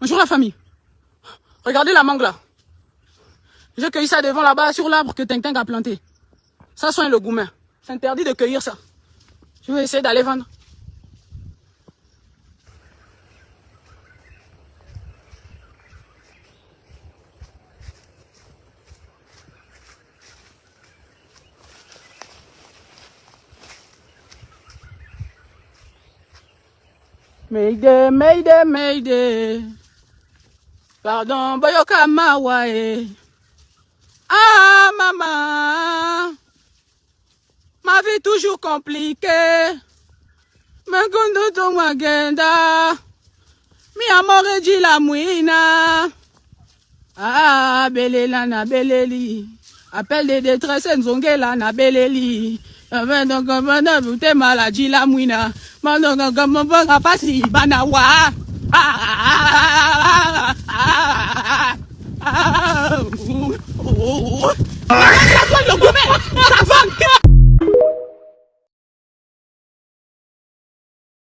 Bonjour la famille. Regardez la mangue là. J'ai cueilli ça devant là-bas sur l'arbre que Tintin a planté. Ça soigne le goumin. C'est interdit de cueillir ça. Je vais essayer d'aller vendre. Mayday, mayday, mayday. Pardon, Boyoka Mawae. Ah, maman. Ma vie toujours compliquée. Me gondo to magenda. Mi amore di la mouina. Ah, belela na beleli. Appel de détresse nzongela na beleli. Donc, vous t'es maladie la mouina. Comme pas si banawa. Ah,